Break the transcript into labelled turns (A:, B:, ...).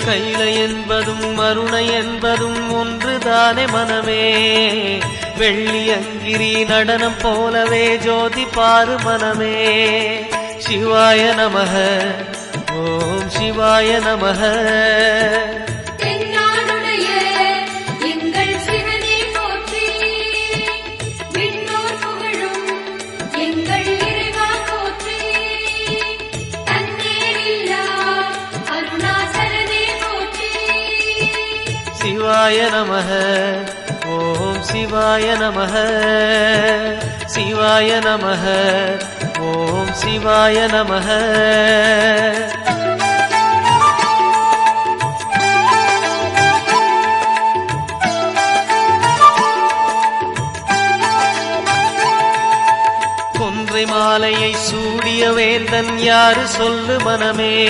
A: கைலை என்பதும் மருணை என்பதும் ஒன்றுதானே மனமே. வெள்ளி அங்கிரி நடனம் போலவே ஜோதி பாரு மனமே. சிவாய நமக ஓம் சிவாய நமக. சிவாய நமக ஓம் சிவாய நமக. சிவாய நமக ஓம் சிவாய நமக. கொன்றை மாலையை சூடிய வேந்தன் யாரு சொல்லு மனமே.